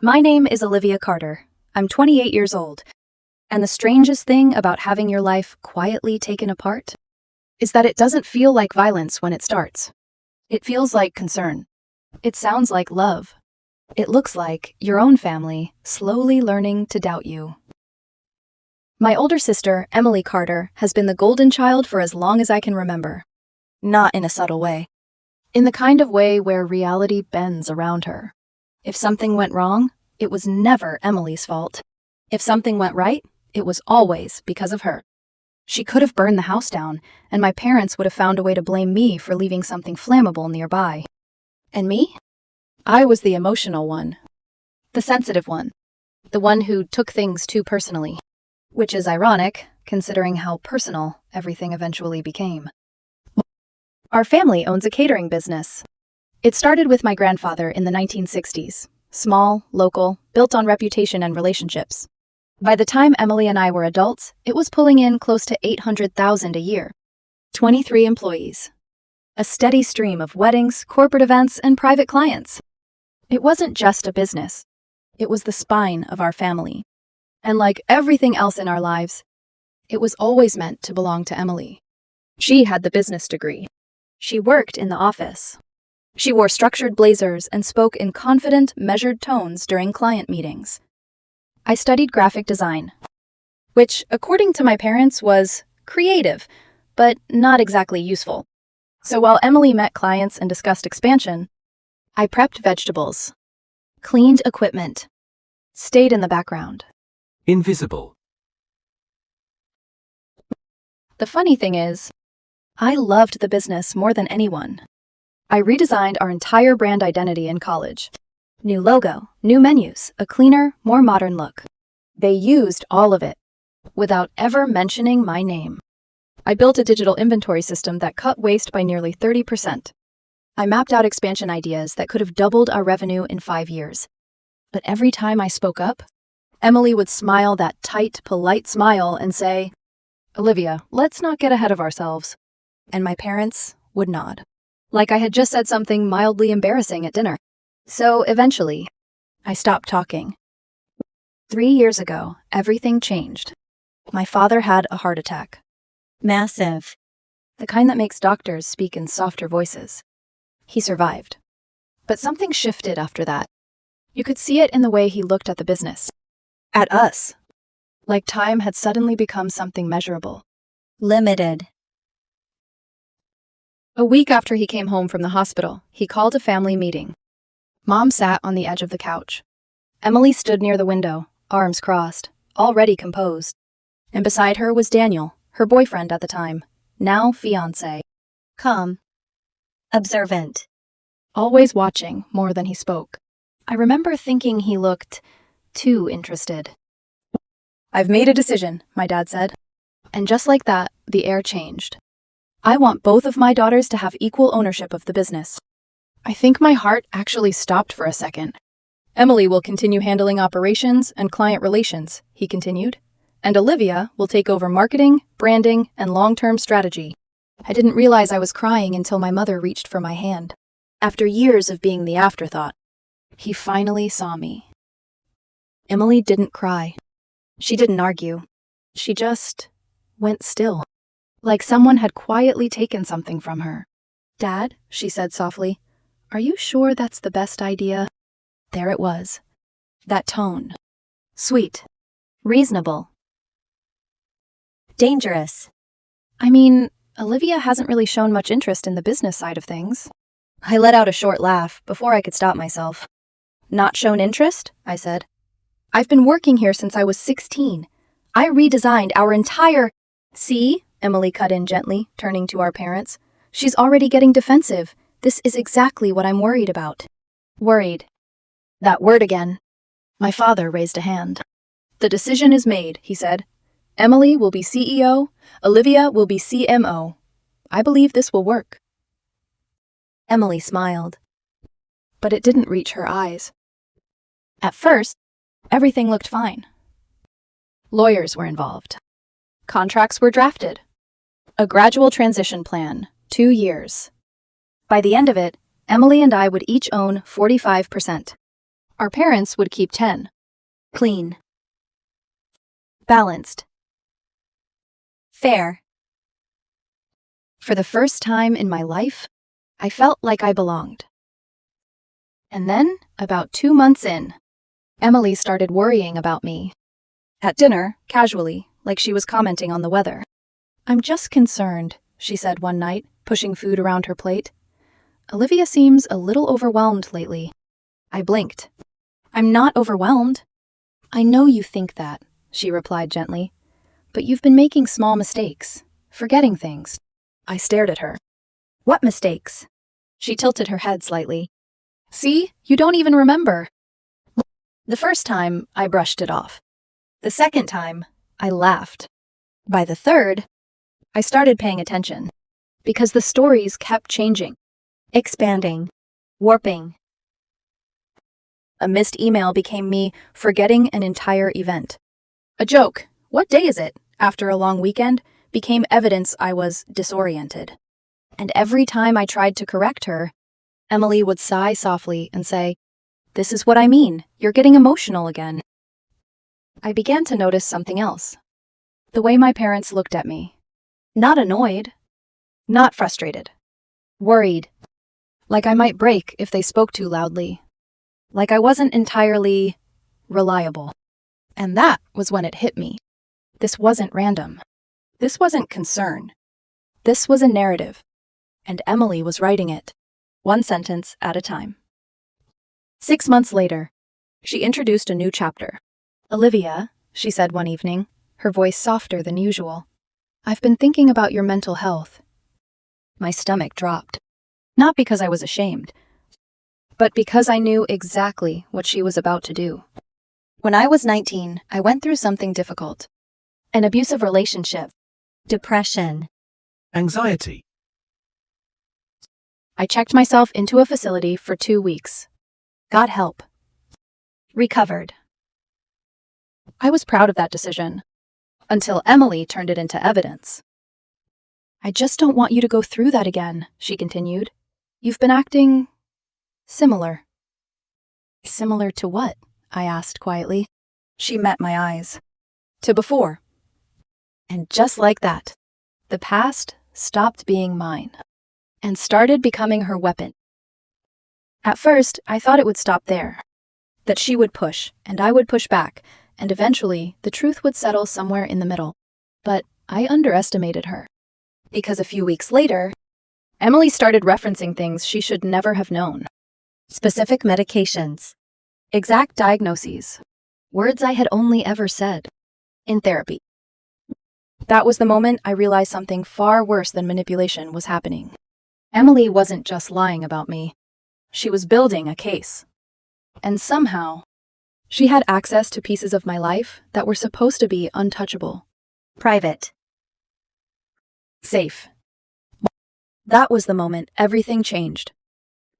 My name is Olivia Carter. I'm 28 years old. And the strangest thing about having your life quietly taken apart is that it doesn't feel like violence when it starts. It feels like concern. It sounds like love. It looks like your own family slowly learning to doubt you. My older sister, Emily Carter, has been the golden child for as long as I can remember. Not in a subtle way. In the kind of way where reality bends around her. If something went wrong, it was never Emily's fault. If something went right, it was always because of her. She could have burned the house down, and my parents would have found a way to blame me for leaving something flammable nearby. And me? I was the emotional one. The sensitive one. The one who took things too personally. Which is ironic, considering how personal everything eventually became. Our family owns a catering business. It started with my grandfather in the 1960s. Small, local, built on reputation and relationships. By the time Emily and I were adults, it was pulling in close to $800,000 a year. 23 employees. A steady stream of weddings, corporate events, and private clients. It wasn't just a business. It was the spine of our family. And like everything else in our lives, it was always meant to belong to Emily. She had the business degree. She worked in the office. She wore structured blazers and spoke in confident, measured tones during client meetings. I studied graphic design, which, according to my parents, was creative, but not exactly useful. So while Emily met clients and discussed expansion, I prepped vegetables, cleaned equipment, stayed in the background. Invisible. The funny thing is, I loved the business more than anyone. I redesigned our entire brand identity in college. New logo, new menus, a cleaner, more modern look. They used all of it, without ever mentioning my name. I built a digital inventory system that cut waste by nearly 30%. I mapped out expansion ideas that could have doubled our revenue in 5 years. But every time I spoke up, Emily would smile that tight, polite smile and say, "Olivia, let's not get ahead of ourselves." And my parents would nod. Like I had just said something mildly embarrassing at dinner. So eventually, I stopped talking. 3 years ago, everything changed. My father had a heart attack. Massive. The kind that makes doctors speak in softer voices. He survived. But something shifted after that. You could see it in the way he looked at the business. At us. Like time had suddenly become something measurable. Limited. A week after he came home from the hospital, he called a family meeting. Mom sat on the edge of the couch. Emily stood near the window, arms crossed, already composed. And beside her was Daniel, her boyfriend at the time, now fiancé. Calm. Observant. Always watching more than he spoke. I remember thinking he looked too interested. "I've made a decision," my dad said. And just like that, the air changed. I want both of my daughters to have equal ownership of the business. I think my heart actually stopped for a second. "Emily will continue handling operations and client relations," he continued, "and Olivia will take over marketing, branding, and long-term strategy." I didn't realize I was crying until my mother reached for my hand. After years of being the afterthought, he finally saw me. Emily didn't cry. She didn't argue. She just went still. Like someone had quietly taken something from her. "Dad," she said softly, "are you sure that's the best idea?" There it was. That tone. Sweet. Reasonable. Dangerous. I mean, Olivia hasn't really shown much interest in the business side of things. I let out a short laugh before I could stop myself. "Not shown interest?" I said. "I've been working here since I was 16. I redesigned our entire—" "See?" Emily cut in gently, turning to our parents. "She's already getting defensive. This is exactly what I'm worried about." Worried. That word again. My father raised a hand. "The decision is made," he said. "Emily will be CEO, Olivia will be CMO. I believe this will work." Emily smiled. But it didn't reach her eyes. At first, everything looked fine. Lawyers were involved. Contracts were drafted. A gradual transition plan, 2 years. By the end of it, Emily and I would each own 45%. Our parents would keep 10. Clean. Balanced. Fair. For the first time in my life, I felt like I belonged. And then, about 2 months in, Emily started worrying about me. At dinner, casually, like she was commenting on the weather. "I'm just concerned," she said one night, pushing food around her plate. "Olivia seems a little overwhelmed lately." I blinked. "I'm not overwhelmed." "I know you think that," she replied gently. "But you've been making small mistakes, forgetting things." I stared at her. "What mistakes?" She tilted her head slightly. "See, you don't even remember." The first time, I brushed it off. The second time, I laughed. By the third, I started paying attention. Because the stories kept changing, expanding, warping. A missed email became me forgetting an entire event. A joke, "What day is it?" after a long weekend, became evidence I was disoriented. And every time I tried to correct her, Emily would sigh softly and say, "This is what I mean, you're getting emotional again." I began to notice something else. The way my parents looked at me. Not annoyed. Not frustrated. Worried. Like I might break if they spoke too loudly. Like I wasn't entirely reliable. And that was when it hit me. This wasn't random. This wasn't concern. This was a narrative. And Emily was writing it, one sentence at a time. 6 months later, she introduced a new chapter. "Olivia," she said one evening, her voice softer than usual, "I've been thinking about your mental health." My stomach dropped. Not because I was ashamed, but because I knew exactly what she was about to do. When I was 19, I went through something difficult. An abusive relationship. Depression. Anxiety. I checked myself into a facility for 2 weeks. Got help. Recovered. I was proud of that decision. Until Emily turned it into evidence. "I just don't want you to go through that again," she continued. "You've been acting similar." "Similar to what?" I asked quietly. She met my eyes. "To before." And just like that, the past stopped being mine and started becoming her weapon. At first, I thought it would stop there. That she would push, and I would push back, and eventually the truth would settle somewhere in the middle. But I underestimated her. Because a few weeks later, Emily started referencing things she should never have known. Specific medications. Exact diagnoses. Words I had only ever said. In therapy. That was the moment I realized something far worse than manipulation was happening. Emily wasn't just lying about me. She was building a case. And somehow, she had access to pieces of my life that were supposed to be untouchable. Private. Safe. That was the moment everything changed.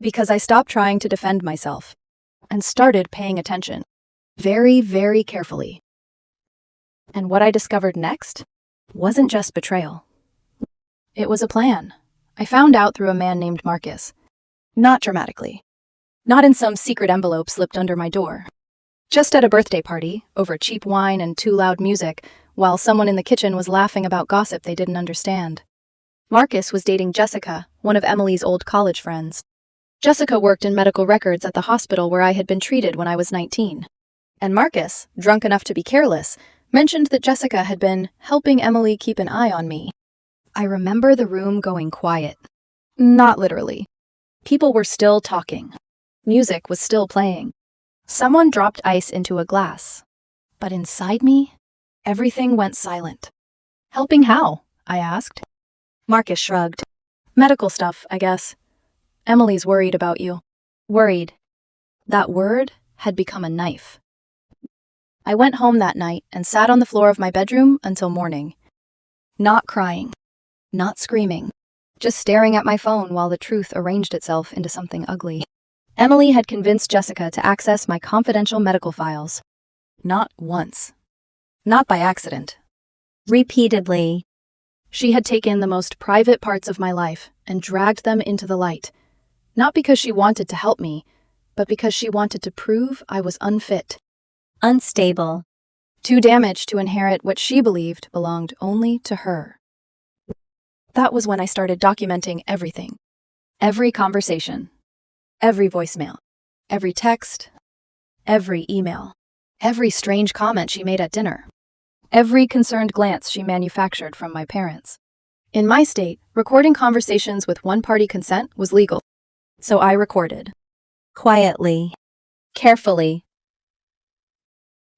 Because I stopped trying to defend myself and started paying attention. Very, very carefully. And what I discovered next wasn't just betrayal. It was a plan. I found out through a man named Marcus. Not dramatically. Not in some secret envelope slipped under my door. Just at a birthday party, over cheap wine and too loud music, while someone in the kitchen was laughing about gossip they didn't understand. Marcus was dating Jessica, one of Emily's old college friends. Jessica worked in medical records at the hospital where I had been treated when I was 19. And Marcus, drunk enough to be careless, mentioned that Jessica had been helping Emily keep an eye on me. I remember the room going quiet. Not literally. People were still talking. Music was still playing. Someone dropped ice into a glass. But inside me, everything went silent. "Helping how?" I asked. Marcus shrugged. "Medical stuff, I guess. Emily's worried about you." Worried. That word had become a knife. I went home that night and sat on the floor of my bedroom until morning. Not crying. Not screaming. Just staring at my phone while the truth arranged itself into something ugly. Emily had convinced Jessica to access my confidential medical files. Not once. Not by accident. Repeatedly. She had taken the most private parts of my life and dragged them into the light. Not because she wanted to help me, but because she wanted to prove I was unfit, unstable, too damaged to inherit what she believed belonged only to her. That was when I started documenting everything. Every conversation, every voicemail, every text, every email, every strange comment she made at dinner, every concerned glance she manufactured from my parents. In my state, recording conversations with one-party consent was legal, so I recorded. quietly, Carefully.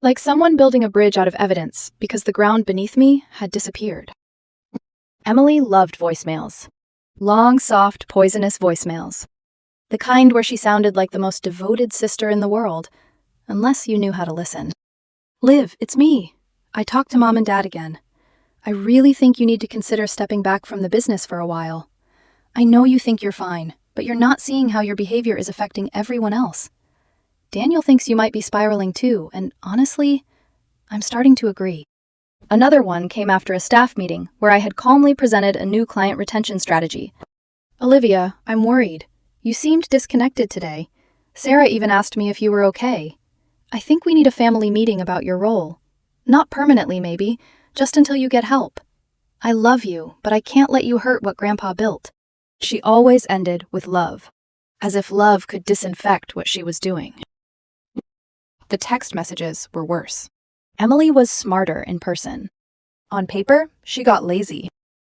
Like someone building a bridge out of evidence because the ground beneath me had disappeared. Emily loved voicemails. Long, soft, poisonous voicemails. The kind where she sounded like the most devoted sister in the world, unless you knew how to listen. Liv, it's me. I talked to Mom and Dad again. I really think you need to consider stepping back from the business for a while. I know you think you're fine, but you're not seeing how your behavior is affecting everyone else. Daniel thinks you might be spiraling too, and honestly, I'm starting to agree. Another one came after a staff meeting where I had calmly presented a new client retention strategy. Olivia, I'm worried. You seemed disconnected today. Sarah even asked me if you were okay. I think we need a family meeting about your role. Not permanently, maybe, just until you get help. I love you, but I can't let you hurt what Grandpa built. She always ended with love, as if love could disinfect what she was doing. The text messages were worse. Emily was smarter in person. On paper, she got lazy.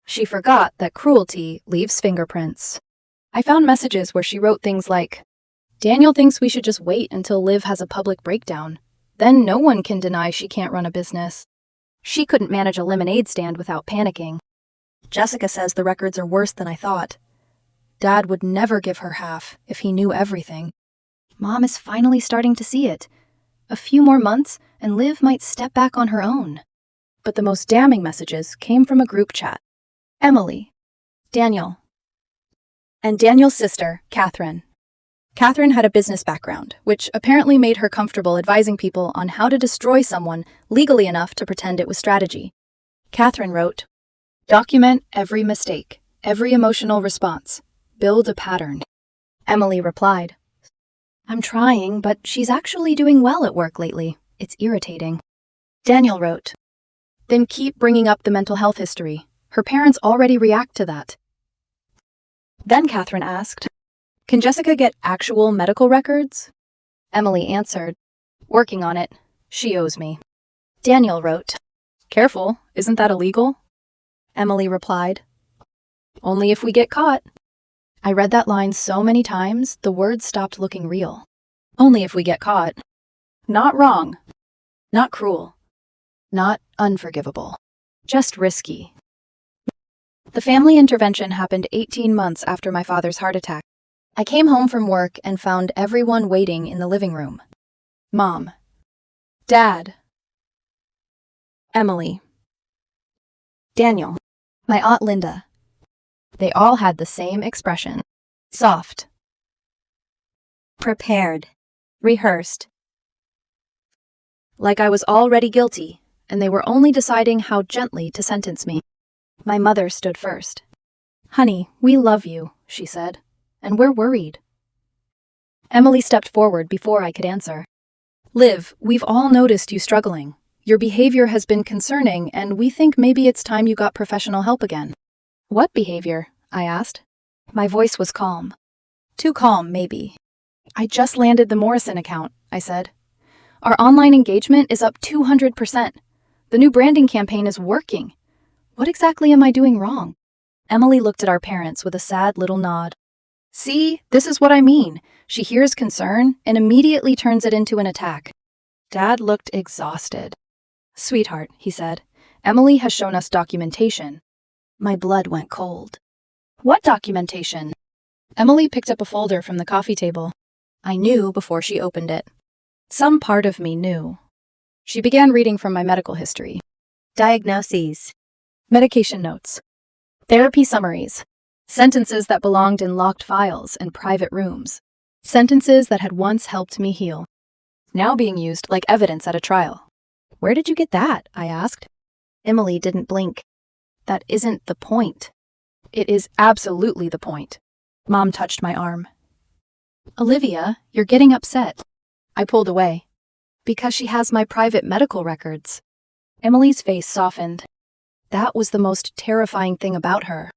She forgot that cruelty leaves fingerprints. I found messages where she wrote things like, Daniel thinks we should just wait until Liv has a public breakdown. Then no one can deny she can't run a business. She couldn't manage a lemonade stand without panicking. Jessica says the records are worse than I thought. Dad would never give her half if he knew everything. Mom is finally starting to see it. A few more months and Liv might step back on her own. But the most damning messages came from a group chat. Emily, Daniel, and Daniel's sister, Catherine. Catherine had a business background, which apparently made her comfortable advising people on how to destroy someone legally enough to pretend it was strategy. Catherine wrote, Document every mistake, every emotional response. Build a pattern. Emily replied, I'm trying, but she's actually doing well at work lately. It's irritating. Daniel wrote, Then keep bringing up the mental health history. Her parents already react to that. Then Catherine asked, Can Jessica get actual medical records? Emily answered, Working on it. She owes me. Daniel wrote, Careful, isn't that illegal? Emily replied, Only if we get caught. I read that line so many times, the words stopped looking real. Only if we get caught. Not wrong. Not cruel. Not unforgivable. Just risky. The family intervention happened 18 months after my father's heart attack. I came home from work and found everyone waiting in the living room. Mom. Dad. Emily. Daniel. My Aunt Linda. They all had the same expression. Soft. prepared, Rehearsed. Like I was already guilty, and they were only deciding how gently to sentence me. My mother stood first. Honey, we love you, she said, and we're worried. Emily stepped forward before I could answer. Liv, we've all noticed you struggling. Your behavior has been concerning, and we think maybe it's time you got professional help again. What behavior? I asked. My voice was calm. Too calm, maybe. I just landed the Morrison account, I said. Our online engagement is up 200%. The new branding campaign is working. What exactly am I doing wrong? Emily looked at our parents with a sad little nod. See, this is what I mean. She hears concern and immediately turns it into an attack. Dad looked exhausted. Sweetheart, he said, Emily has shown us documentation. My blood went cold. What documentation? Emily picked up a folder from the coffee table. I knew before she opened it. Some part of me knew. She began reading from my medical history. diagnoses, Medication notes. Therapy summaries. Sentences that belonged in locked files and private rooms. Sentences that had once helped me heal. Now being used like evidence at a trial. Where did you get that? I asked. Emily didn't blink. That isn't the point. It is absolutely the point. Mom touched my arm. Olivia, you're getting upset. I pulled away. Because she has my private medical records. Emily's face softened. That was the most terrifying thing about her.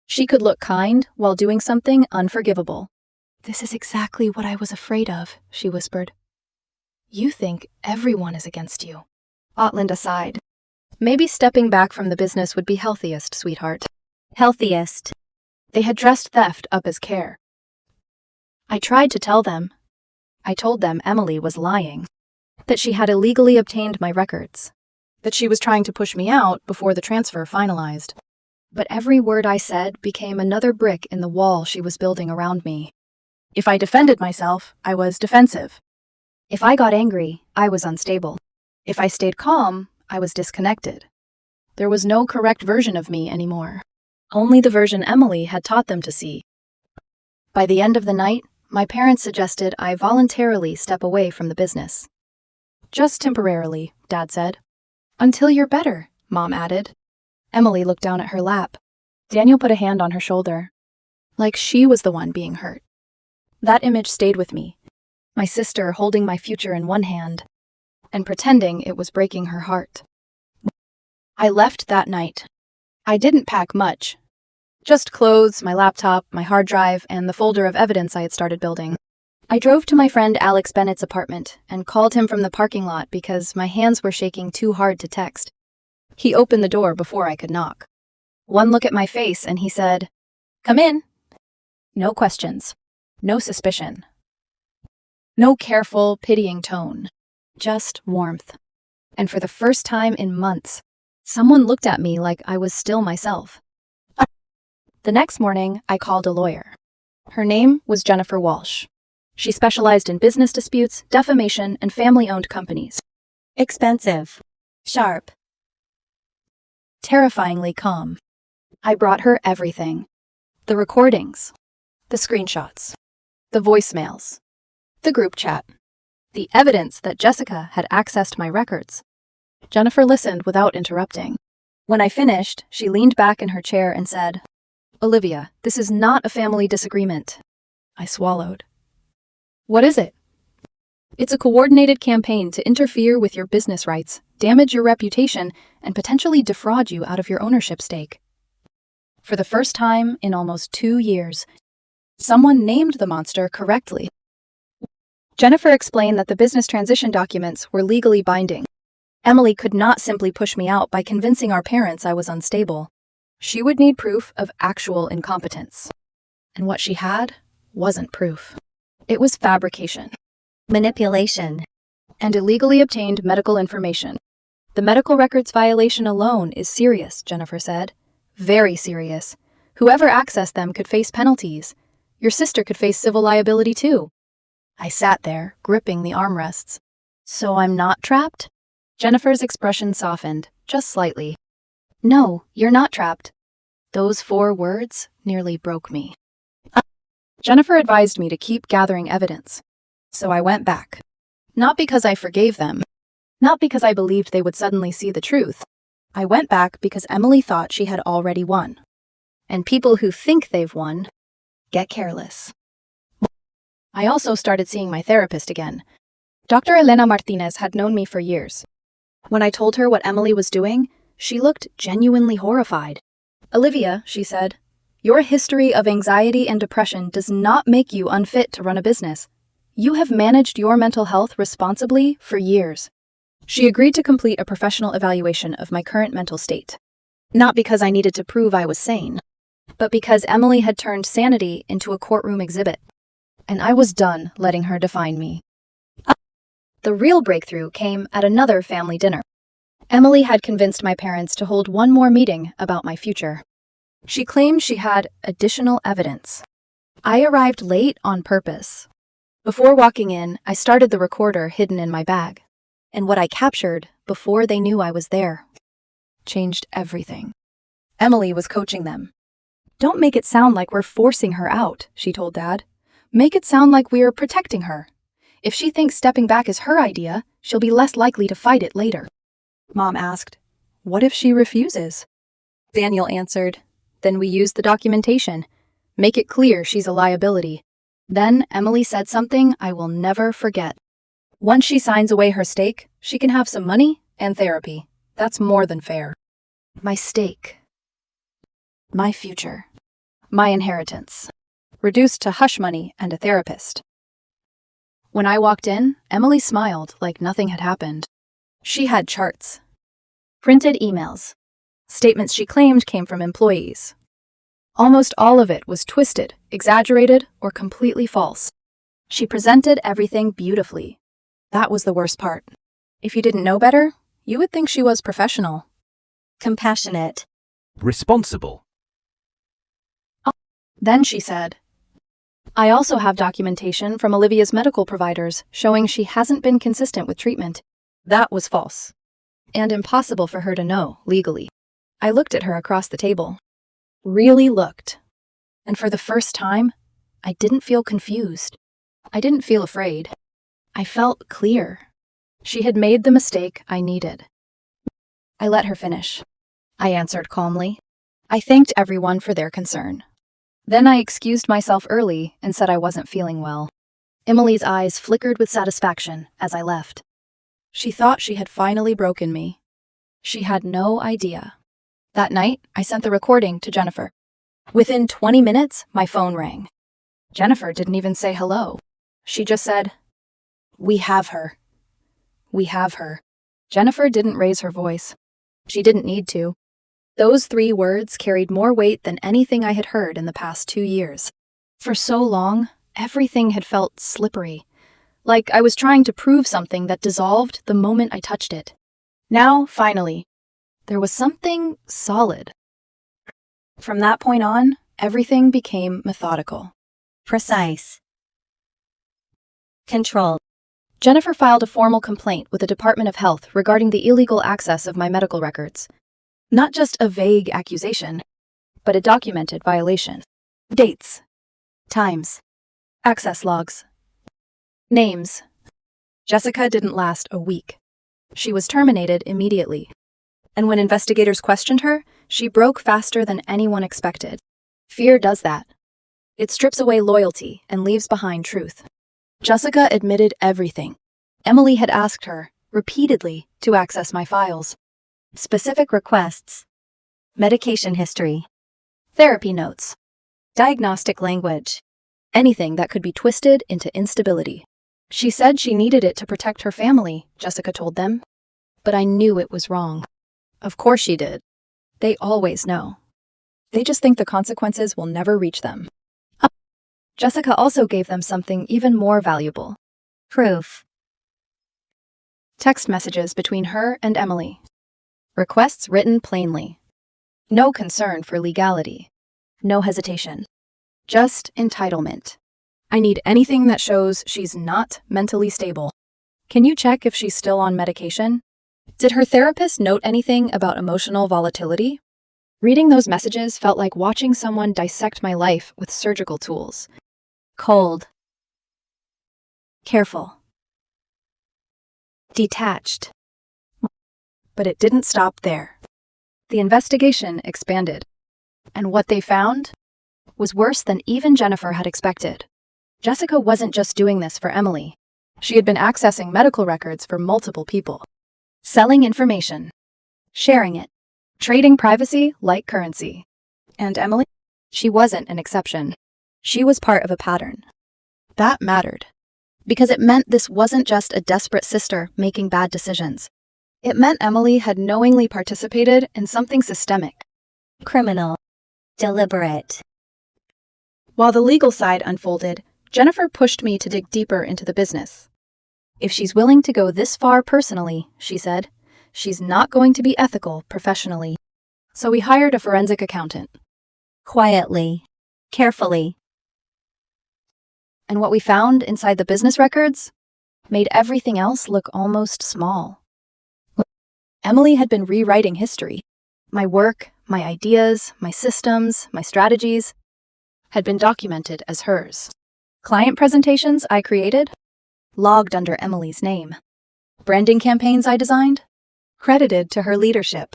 She could look kind while doing something unforgivable. This is exactly what I was afraid of, she whispered. You think everyone is against you. Otlinda sighed. Maybe stepping back from the business would be healthiest, sweetheart. Healthiest. They had dressed theft up as care. I tried to tell them. I told them Emily was lying. That she had illegally obtained my records. That she was trying to push me out before the transfer finalized. But every word I said became another brick in the wall she was building around me. If I defended myself, I was defensive. If I got angry, I was unstable. If I stayed calm, I was disconnected. There was no correct version of me anymore. Only the version Emily had taught them to see. By the end of the night, my parents suggested I voluntarily step away from the business. Just temporarily, Dad said. Until you're better, Mom added. Emily looked down at her lap. Daniel put a hand on her shoulder. Like she was the one being hurt. That image stayed with me. My sister holding my future in one hand and pretending it was breaking her heart. I left that night. I didn't pack much. Just clothes, my laptop, my hard drive, and the folder of evidence I had started building. I drove to my friend Alex Bennett's apartment and called him from the parking lot because my hands were shaking too hard to text. He opened the door before I could knock. One look at my face and he said, "Come in." No questions. No suspicion. No careful, pitying tone. Just warmth. And for the first time in months, someone looked at me like I was still myself. The next morning, I called a lawyer. Her name was Jennifer Walsh. She specialized in business disputes, defamation, and family-owned companies. Expensive. Sharp. Terrifyingly calm. I brought her everything. The recordings. The screenshots. The voicemails. The group chat. The evidence that Jessica had accessed my records. Jennifer listened without interrupting. When I finished, she leaned back in her chair and said, "Olivia, this is not a family disagreement." I swallowed. "What is it?" "It's a coordinated campaign to interfere with your business rights, damage your reputation, and potentially defraud you out of your ownership stake." For the first time in almost 2 years, someone named the monster correctly. Jennifer explained that the business transition documents were legally binding. Emily could not simply push me out by convincing our parents I was unstable. She would need proof of actual incompetence. And what she had wasn't proof. It was fabrication. Manipulation. And illegally obtained medical information. The medical records violation alone is serious, Jennifer said. Very serious. Whoever accessed them could face penalties. Your sister could face civil liability too. I sat there, gripping the armrests. So I'm not trapped? Jennifer's expression softened, just slightly. No, you're not trapped. Those 4 words nearly broke me. Jennifer advised me to keep gathering evidence. So I went back. Not because I forgave them. Not because I believed they would suddenly see the truth. I went back because Emily thought she had already won. And people who think they've won get careless. I also started seeing my therapist again. Dr. Elena Martinez had known me for years. When I told her what Emily was doing, she looked genuinely horrified. "Olivia," she said, "your history of anxiety and depression does not make you unfit to run a business. You have managed your mental health responsibly for years." She agreed to complete a professional evaluation of my current mental state. Not because I needed to prove I was sane, but because Emily had turned sanity into a courtroom exhibit. And I was done letting her define me. The real breakthrough came at another family dinner. Emily had convinced my parents to hold one more meeting about my future. She claimed she had additional evidence. I arrived late on purpose. Before walking in, I started the recorder hidden in my bag. And what I captured before they knew I was there changed everything. Emily was coaching them. "Don't make it sound like we're forcing her out," she told Dad. "Make it sound like we're protecting her. If she thinks stepping back is her idea, she'll be less likely to fight it later." Mom asked, "What if she refuses?" Daniel answered, "Then we use the documentation. Make it clear she's a liability." Then Emily said something I will never forget. Once she signs away her stake, she can have some money and therapy. That's more than fair. My stake. My future. My inheritance. Reduced to hush money and a therapist. When I walked in, Emily smiled like nothing had happened. She had charts. Printed emails. Statements she claimed came from employees. Almost all of it was twisted, exaggerated, or completely false. She presented everything beautifully. That was the worst part. If you didn't know better, you would think she was professional. Compassionate. Responsible. Then she said, I also have documentation from Olivia's medical providers showing she hasn't been consistent with treatment. That was false. And impossible for her to know, legally. I looked at her across the table. Really looked. And for the first time, I didn't feel confused. I didn't feel afraid. I felt clear. She had made the mistake I needed. I let her finish. I answered calmly. I thanked everyone for their concern. Then I excused myself early and said I wasn't feeling well. Emily's eyes flickered with satisfaction as I left. She thought she had finally broken me. She had no idea. That night, I sent the recording to Jennifer. Within 20 minutes, my phone rang. Jennifer didn't even say hello. She just said, "We have her. We have her." Jennifer didn't raise her voice. She didn't need to. Those 3 words carried more weight than anything I had heard in the past 2 years. For so long, everything had felt slippery, like I was trying to prove something that dissolved the moment I touched it. Now, finally, there was something solid. From that point on, everything became methodical. Precise. Control. Jennifer filed a formal complaint with the Department of Health regarding the illegal access of my medical records. Not just a vague accusation, but a documented violation. Dates. Times. Access logs. Names. Jessica didn't last a week. She was terminated immediately. And when investigators questioned her, she broke faster than anyone expected. Fear does that. It strips away loyalty and leaves behind truth. Jessica admitted everything. Emily had asked her, repeatedly, to access my files. Specific requests. Medication history. Therapy notes. Diagnostic language. Anything that could be twisted into instability. She said she needed it to protect her family, Jessica told them. But I knew it was wrong. Of course she did. They always know. They just think the consequences will never reach them. Jessica also gave them something even more valuable. Proof. Text messages between her and Emily. Requests written plainly. No concern for legality. No hesitation. Just entitlement. I need anything that shows she's not mentally stable. Can you check if she's still on medication? Did her therapist note anything about emotional volatility? Reading those messages felt like watching someone dissect my life with surgical tools. Cold. Careful. Detached. But it didn't stop there. The investigation expanded. And what they found was worse than even Jennifer had expected. Jessica wasn't just doing this for Emily. She had been accessing medical records for multiple people. Selling information. Sharing it. Trading privacy like currency. And Emily? She wasn't an exception. She was part of a pattern. That mattered. Because it meant this wasn't just a desperate sister making bad decisions. It meant Emily had knowingly participated in something systemic. Criminal. Deliberate. While the legal side unfolded, Jennifer pushed me to dig deeper into the business. If she's willing to go this far personally, she said, she's not going to be ethical professionally. So we hired a forensic accountant. Quietly. Carefully. And what we found inside the business records made everything else look almost small. Emily had been rewriting history. My work, my ideas, my systems, my strategies had been documented as hers. Client presentations I created, logged under Emily's name. Branding campaigns I designed, credited to her leadership.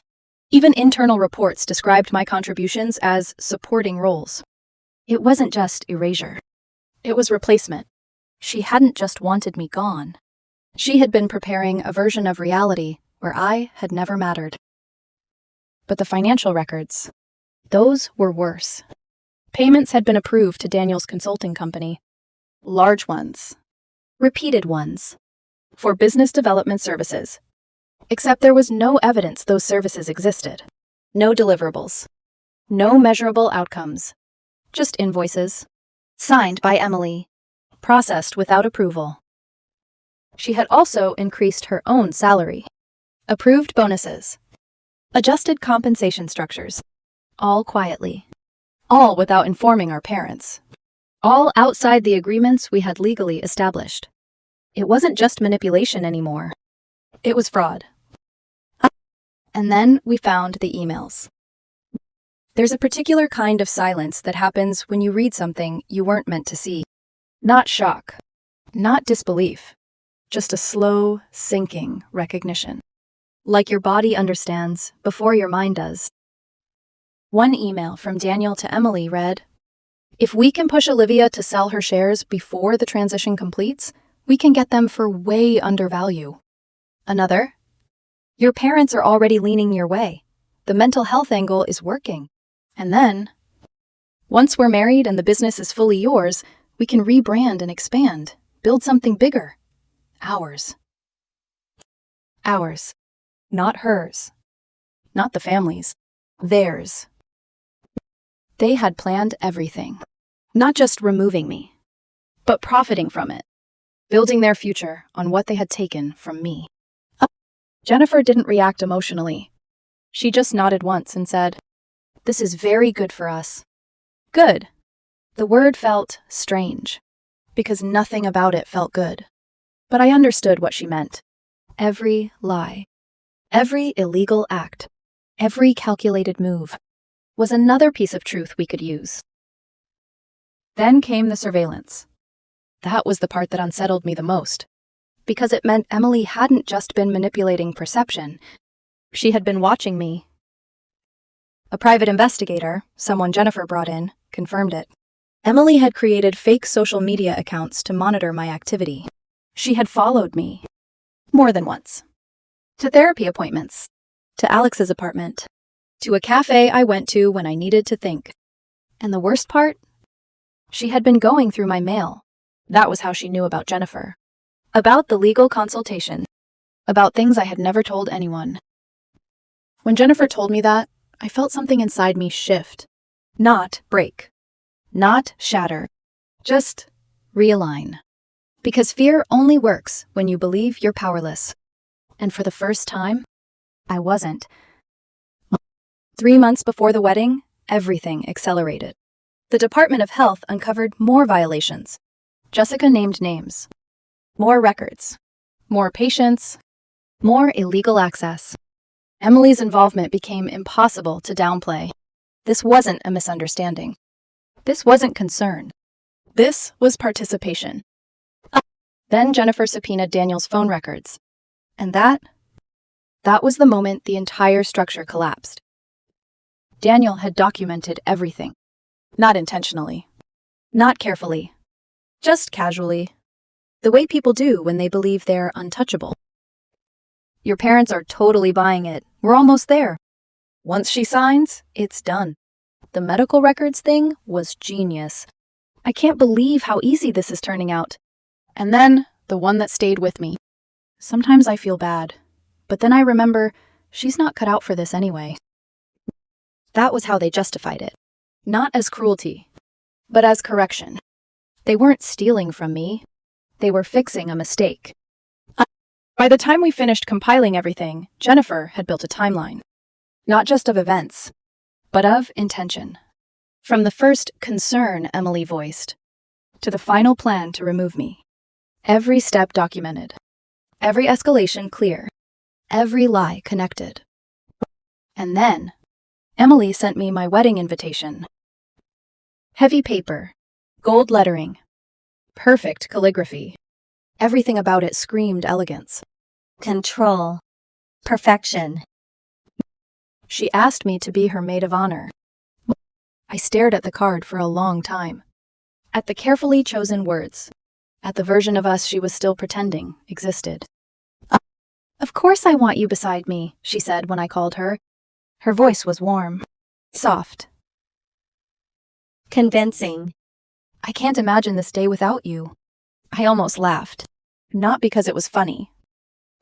Even internal reports described my contributions as supporting roles. It wasn't just erasure. It was replacement. She hadn't just wanted me gone. She had been preparing a version of reality where I had never mattered. But the financial records, those were worse. Payments had been approved to Daniel's consulting company. Large ones. Repeated ones. For business development services. Except there was no evidence those services existed. No deliverables. No measurable outcomes. Just invoices. Signed by Emily. Processed without approval. She had also increased her own salary. Approved bonuses. Adjusted compensation structures. All quietly. All without informing our parents. All outside the agreements we had legally established. It wasn't just manipulation anymore. It was fraud. And then we found the emails. There's a particular kind of silence that happens when you read something you weren't meant to see. Not shock. Not disbelief. Just a slow, sinking recognition. Like your body understands before your mind does. One email from Daniel to Emily read, "If we can push Olivia to sell her shares before the transition completes, we can get them for way under value." Another, "Your parents are already leaning your way. The mental health angle is working." And then, "Once we're married and the business is fully yours, we can rebrand and expand, build something bigger. Ours." Ours. Not hers. Not the family's. Theirs. They had planned everything. Not just removing me, but profiting from it. Building their future on what they had taken from me. Jennifer didn't react emotionally. She just nodded once and said, "This is very good for us." Good. The word felt strange, because nothing about it felt good. But I understood what she meant. Every lie, every illegal act, every calculated move was another piece of truth we could use. Then came the surveillance. That was the part that unsettled me the most, because it meant Emily hadn't just been manipulating perception. She had been watching me. A private investigator, someone Jennifer brought in, confirmed it. Emily had created fake social media accounts to monitor my activity. She had followed me. More than once. To therapy appointments. To Alex's apartment. To a cafe I went to when I needed to think. And the worst part? She had been going through my mail. That was how she knew about Jennifer. About the legal consultation. About things I had never told anyone. When Jennifer told me that, I felt something inside me shift. Not break. Not shatter. Just realign. Because fear only works when you believe you're powerless. And for the first time, I wasn't. 3 months before the wedding, everything accelerated. The Department of Health uncovered more violations. Jessica named names. More records. More patients. More illegal access. Emily's involvement became impossible to downplay. This wasn't a misunderstanding. This wasn't concern. This was participation. Then Jennifer subpoenaed Daniel's phone records. And that was the moment the entire structure collapsed. Daniel had documented everything. Not intentionally. Not carefully. Just casually. The way people do when they believe they're untouchable. Your parents are totally buying it. We're almost there. Once she signs, it's done. The medical records thing was genius. I can't believe how easy this is turning out. And then, the one that stayed with me. Sometimes I feel bad, but then I remember she's not cut out for this anyway. That was how they justified it. Not as cruelty, but as correction. They weren't stealing from me. They were fixing a mistake. By the time we finished compiling everything, Jennifer had built a timeline. Not just of events, but of intention. From the first concern Emily voiced, to the final plan to remove me. Every step documented. Every escalation clear. Every lie connected. And then, Emily sent me my wedding invitation. Heavy paper. Gold lettering. Perfect calligraphy. Everything about it screamed elegance. Control. Perfection. She asked me to be her maid of honor. I stared at the card for a long time. at the carefully chosen words, at the version of us she was still pretending existed. Of course I want you beside me, she said when I called her. Her voice was warm, soft. Convincing. I can't imagine this day without you. I almost laughed, not because it was funny,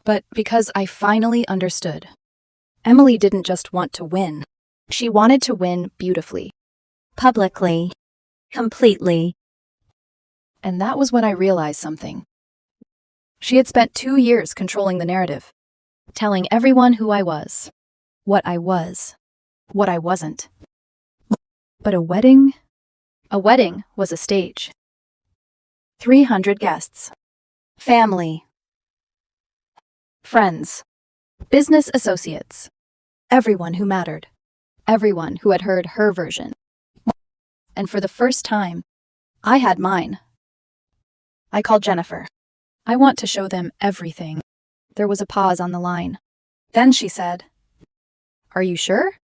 but because I finally understood. Emily didn't just want to win. She wanted to win beautifully. Publicly. Completely. And that was when I realized something. She had spent 2 years controlling the narrative, telling everyone who I was, what I wasn't. But a wedding was a stage. 300 guests. Family. Friends. Business associates. Everyone who mattered. Everyone who had heard her version. And for the first time, I had mine. I called Jennifer. I want to show them everything. There was a pause on the line. Then she said, "Are you sure?"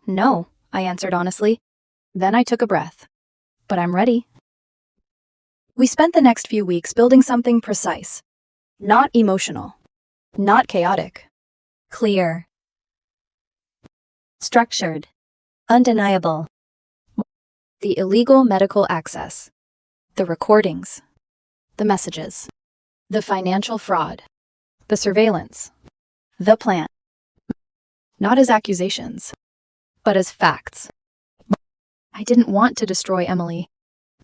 "No," I answered honestly. Then I took a breath. "But I'm ready." We spent the next few weeks building something precise. Not emotional. Not chaotic. Clear. Structured. Undeniable. The illegal medical access. The recordings. The messages. The financial fraud. The surveillance. The plan. Not as accusations, but as facts. I didn't want to destroy Emily.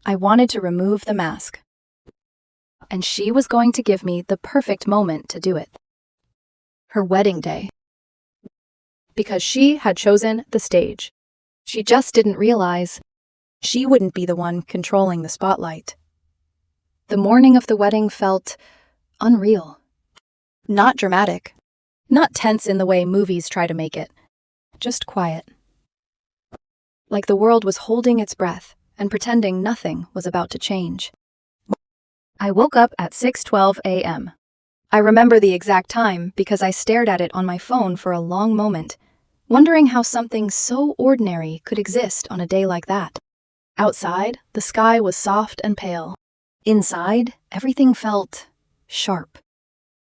I wanted to remove the mask. And she was going to give me the perfect moment to do it. Her wedding day. Because she had chosen the stage. She just didn't realize she wouldn't be the one controlling the spotlight. The morning of the wedding felt unreal. Not dramatic. Not tense in the way movies try to make it. Just quiet. Like the world was holding its breath and pretending nothing was about to change. I woke up at 6:12 a.m. I remember the exact time because I stared at it on my phone for a long moment, wondering how something so ordinary could exist on a day like that. Outside, the sky was soft and pale. Inside, everything felt sharp.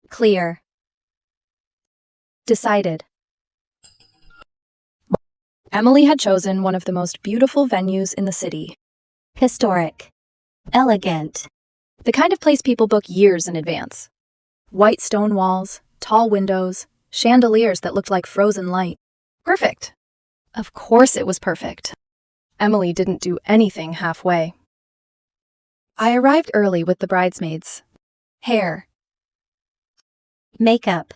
Clear. Decided. Emily had chosen one of the most beautiful venues in the city. Historic. Elegant. The kind of place people book years in advance. White stone walls, tall windows, chandeliers that looked like frozen light. Perfect. Of course it was perfect. Emily didn't do anything halfway. I arrived early with the bridesmaids. Hair. Makeup.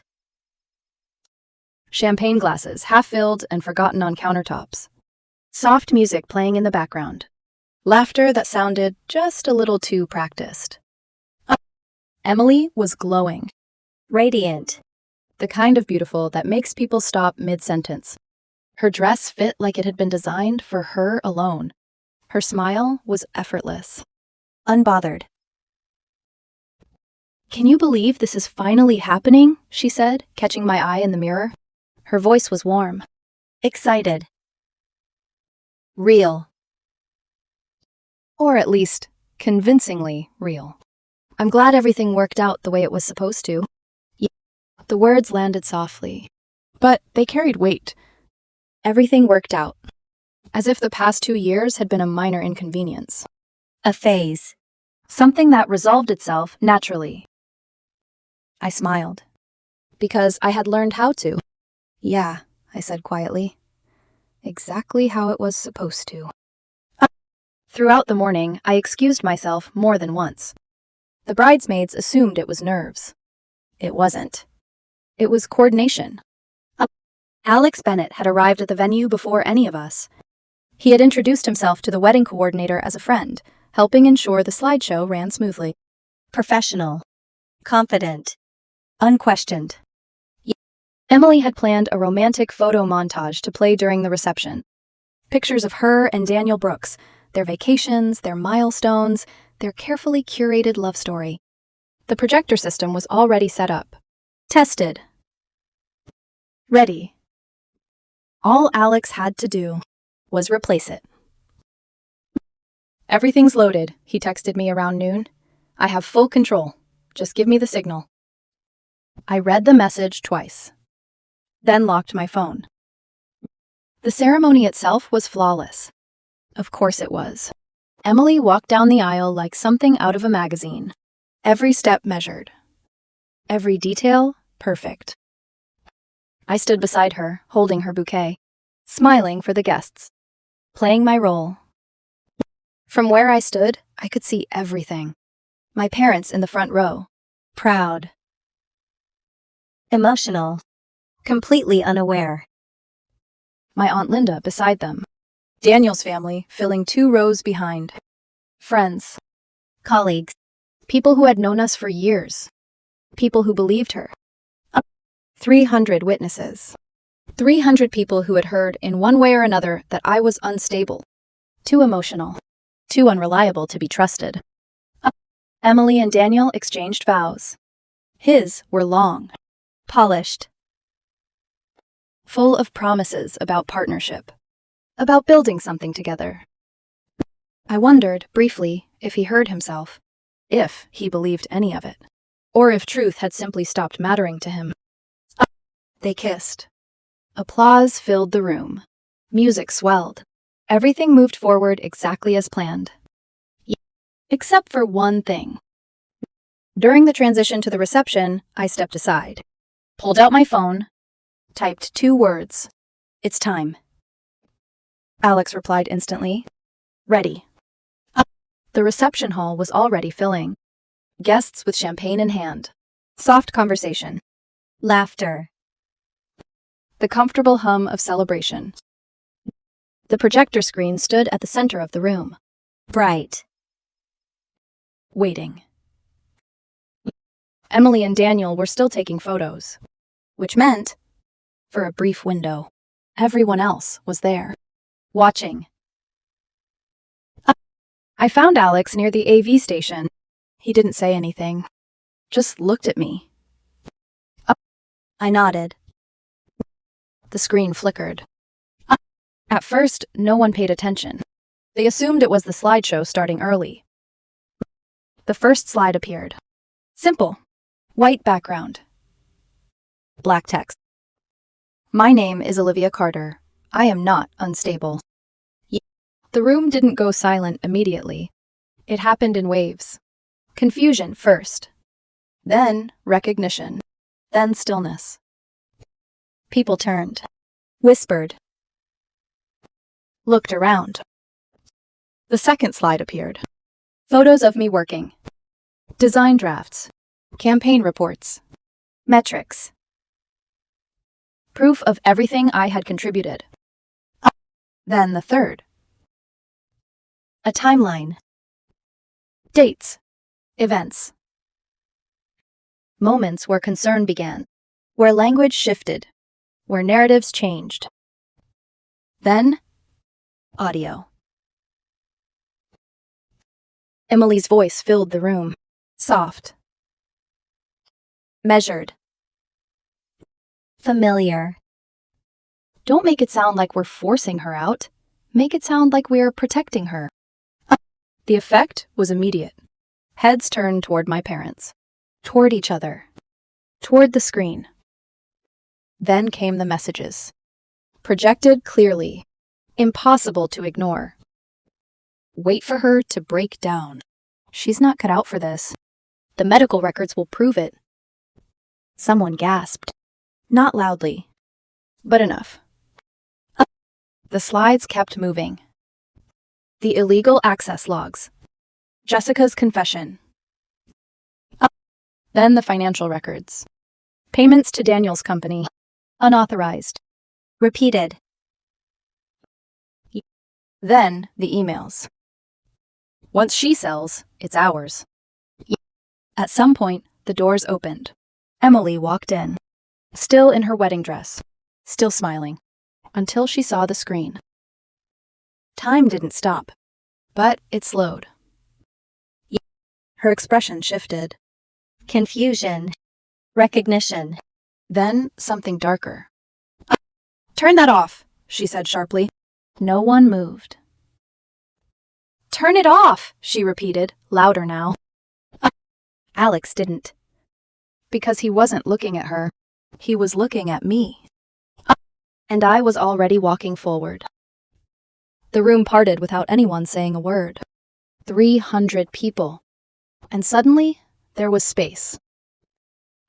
Champagne glasses half-filled and forgotten on countertops. Soft music playing in the background. Laughter that sounded just a little too practiced. Emily was glowing. Radiant. The kind of beautiful that makes people stop mid-sentence. Her dress fit like it had been designed for her alone. Her smile was effortless. Unbothered. "Can you believe this is finally happening?" she said, catching my eye in the mirror. Her voice was warm. Excited. Real. Or at least, convincingly real. "I'm glad everything worked out the way it was supposed to." The words landed softly, but they carried weight. Everything worked out, as if the past 2 years had been a minor inconvenience. A phase. Something that resolved itself naturally. I smiled, because I had learned how to. "Yeah," I said quietly. "Exactly how it was supposed to." Throughout the morning, I excused myself more than once. The bridesmaids assumed it was nerves. It wasn't. It was coordination. Alex Bennett had arrived at the venue before any of us. He had introduced himself to the wedding coordinator as a friend, helping ensure the slideshow ran smoothly. Professional. Confident. Unquestioned. Emily had planned a romantic photo montage to play during the reception. Pictures of her and Daniel Brooks, their vacations, their milestones, their carefully curated love story. The projector system was already set up. Tested. Ready. All Alex had to do was replace it. Everything's loaded, he texted me around noon. I have full control. Just give me the signal. I read the message twice, then locked my phone. The ceremony itself was flawless. Of course it was. Emily walked down the aisle like something out of a magazine. Every step measured. Every detail perfect. I stood beside her, holding her bouquet, smiling for the guests, playing my role. From where I stood, I could see everything. My parents in the front row, proud, Emotional. Completely unaware. my Aunt Linda beside them, Daniel's family filling 2 rows behind, friends, Colleagues. people who had known us for years, people who believed her. 300 witnesses. 300 people who had heard in one way or another that I was unstable, too emotional, too unreliable to be trusted. Emily and Daniel exchanged vows. His were long, Polished. full of promises about partnership, about building something together. I wondered, briefly, if he heard himself, if he believed any of it, or if truth had simply stopped mattering to him. They kissed. Applause filled the room. Music swelled. Everything moved forward exactly as planned. Except for one thing. During the transition to the reception, I stepped aside, pulled out my phone, typed 2 words. It's time. Alex replied instantly. Ready. The reception hall was already filling. Guests with champagne in hand. Soft conversation. Laughter. The comfortable hum of celebration. The projector screen stood at the center of the room, Bright. waiting. Emily and Daniel were still taking photos, which meant, for a brief window, everyone else was there, watching. I found Alex near the AV station. He didn't say anything, just looked at me. I nodded. The screen flickered. At first, no one paid attention. They assumed it was the slideshow starting early. The first slide appeared. Simple. White background. Black text. My name is Olivia Carter. I am not unstable. The room didn't go silent immediately. It happened in waves. Confusion first. Then recognition. Then stillness. People turned. Whispered. Looked around. The second slide appeared. Photos of me working. Design drafts. Campaign reports. Metrics. Proof of everything I had contributed. Then the third. A timeline. Dates. Events. Moments where concern began. Where language shifted. Where narratives changed. Then, audio. Emily's voice filled the room. Soft. Measured. Familiar. Don't make it sound like we're forcing her out. Make it sound like we're protecting her. The effect was immediate. Heads turned toward my parents. Toward each other. Toward the screen. Then came the messages. Projected clearly. Impossible to ignore. Wait for her to break down. She's not cut out for this. The medical records will prove it. Someone gasped. Not loudly, but enough. The slides kept moving. The illegal access logs. Jessica's confession. Then the financial records. Payments to Daniel's company. Unauthorized. Repeated. Then the emails. Once she sells, it's ours. At some point, the doors opened. Emily walked in, still in her wedding dress, still smiling, until she saw the screen. Time didn't stop, but it slowed. Her expression shifted. Confusion. Recognition. Then something darker. Turn that off, she said sharply. No one moved. Turn it off, she repeated, louder now. Alex didn't. Because he wasn't looking at her. He was looking at me. And I was already walking forward. The room parted without anyone saying a word. 300 people. And suddenly, there was space.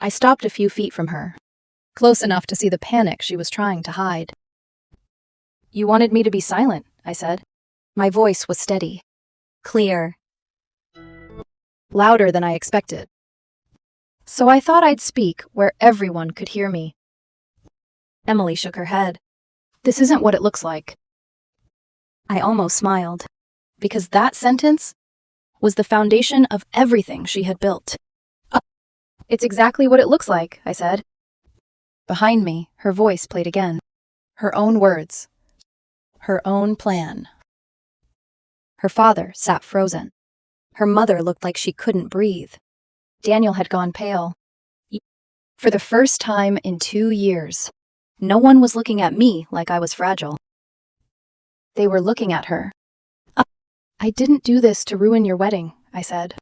I stopped a few feet from her, close enough to see the panic she was trying to hide. You wanted me to be silent, I said. My voice was steady. Clear. Louder than I expected. So I thought I'd speak where everyone could hear me. Emily shook her head. This isn't what it looks like. I almost smiled, because that sentence was the foundation of everything she had built. It's exactly what it looks like, I said. Behind me, her voice played again. Her own words. Her own plan. Her father sat frozen. Her mother looked like she couldn't breathe. Daniel had gone pale. For the first time in 2 years, no one was looking at me like I was fragile. They were looking at her. I didn't do this to ruin your wedding, I said.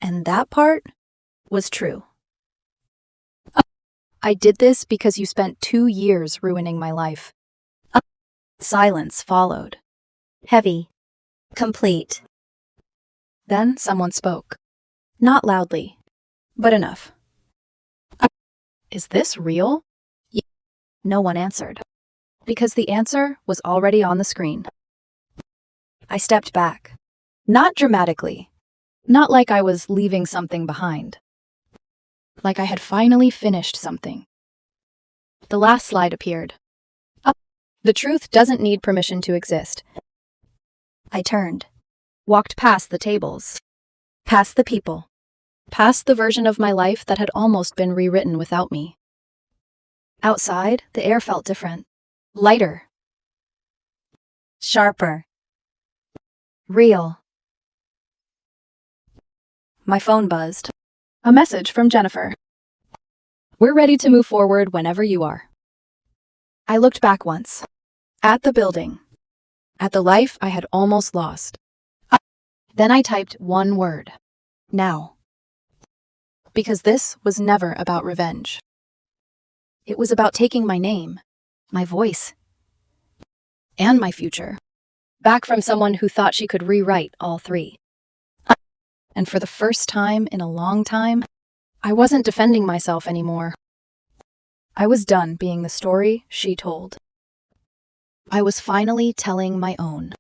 And that part was true. I did this because you spent 2 years ruining my life. Silence followed. Heavy. Complete. Then someone spoke. Not loudly, but enough. Is this real? No one answered, because the answer was already on the screen. I stepped back. Not dramatically. Not like I was leaving something behind. Like I had finally finished something. The last slide appeared. The truth doesn't need permission to exist. I turned, walked past the tables, past the people, past the version of my life that had almost been rewritten without me. Outside, the air felt different. Lighter. Sharper. Real. My phone buzzed. A message from Jennifer. We're ready to move forward whenever you are. I looked back once. At the building. At the life I had almost lost. Then I typed one word. Now. Because this was never about revenge. It was about taking my name, my voice, and my future, back from someone who thought she could rewrite all three. And for the first time in a long time, I wasn't defending myself anymore. I was done being the story she told. I was finally telling my own.